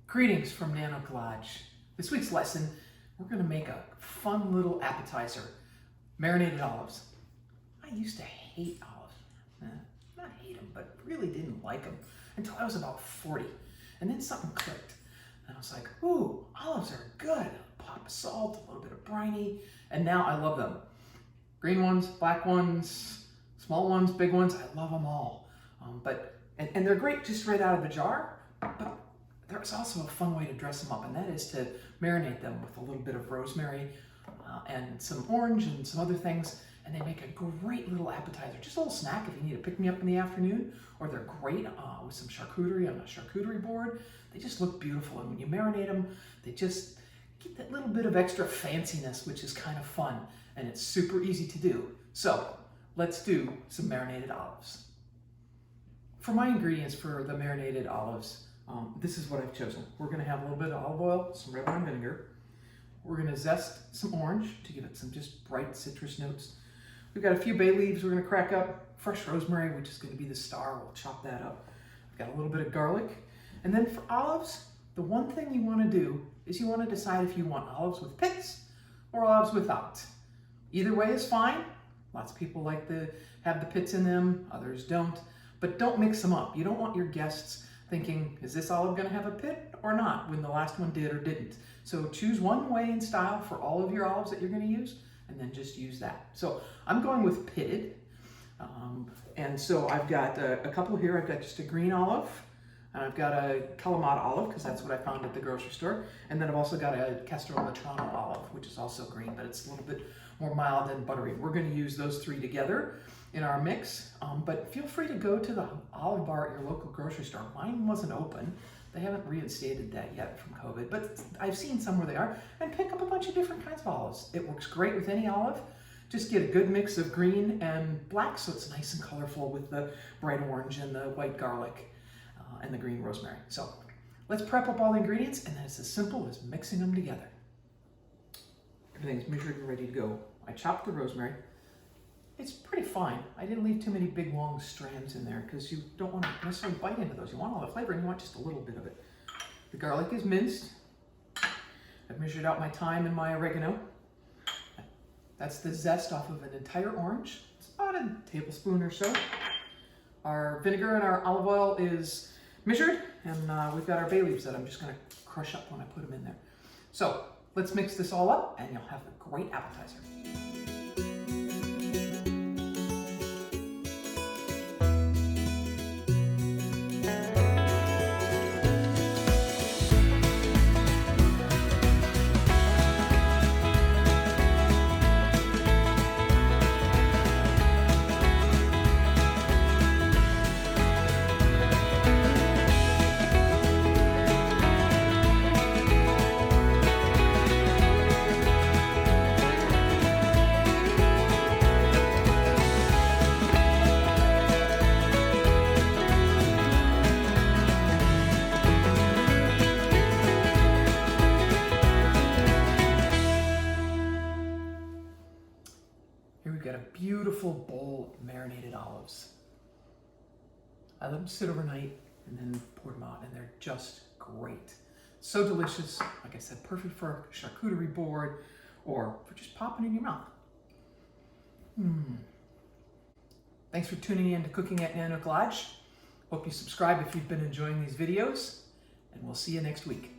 Greetings from Nano Collage. This week's lesson, we're going to make a fun little appetizer, marinated olives. I used to hate olives. Not hate them, but really didn't like them until I was about 40. And then something clicked. And I was like, ooh, olives are good. A pop of salt, a little bit of briny, and now I love them. Green ones, black ones, small ones, big ones, I love them all. And they're great just right out of the jar, but there's also a fun way to dress them up, and that is to marinate them with a little bit of rosemary and some orange and some other things, and they make a great little appetizer. Just a little snack if you need to pick me up in the afternoon, or they're great with some charcuterie on a charcuterie board. They just look beautiful, and when you marinate them, they just get that little bit of extra fanciness, which is kind of fun, and it's super easy to do. So let's do some marinated olives. For my ingredients for the marinated olives, this is what I've chosen. We're going to have a little bit of olive oil, some red wine vinegar. We're going to zest some orange to give it some just bright citrus notes. We've got a few bay leaves we're going to crack up, fresh rosemary, which is going to be the star. We'll chop that up. We've got a little bit of garlic. And then for olives, the one thing you want to do is you want to decide if you want olives with pits or olives without. Either way is fine. Lots of people like to have the pits in them, others don't. But don't mix them up. You don't want your guests thinking, is this olive going to have a pit or not, when the last one did or didn't. So choose one way and style for all of your olives that you're going to use, and then just use that. So I'm going with pitted. And so I've got a couple here. I've got just a green olive, and I've got a Kalamata olive, because that's what I found at the grocery store. And then I've also got a Castrol Matrano olive, which is also green, but it's a little bit more mild and buttery. We're going to use those three together in our mix, but feel free to go to the olive bar at your local grocery store. Mine wasn't open. They haven't reinstated that yet from COVID, but I've seen some where they are, and pick up a bunch of different kinds of olives. It works great with any olive. Just get a good mix of green and black so it's nice and colorful with the bright orange and the white garlic and the green rosemary. So let's prep up all the ingredients, and then it's as simple as mixing them together. Everything's measured and ready to go. I chopped the rosemary. It's pretty fine. I didn't leave too many big long strands in there because you don't want to necessarily bite into those. You want all the flavor and you want just a little bit of it. The garlic is minced. I've measured out my thyme and my oregano. That's the zest off of an entire orange. It's about a tablespoon or so. Our vinegar and our olive oil is measured, and we've got our bay leaves that I'm just going to crush up when I put them in there. So let's mix this all up and you'll have a great appetizer. Here we've got a beautiful bowl of marinated olives. I let them sit overnight and then pour them out, and they're just great. So delicious. Like I said, perfect for a charcuterie board or for just popping in your mouth. Thanks for tuning in to Cooking at Nano Collage. Hope you subscribe if you've been enjoying these videos, and we'll see you next week.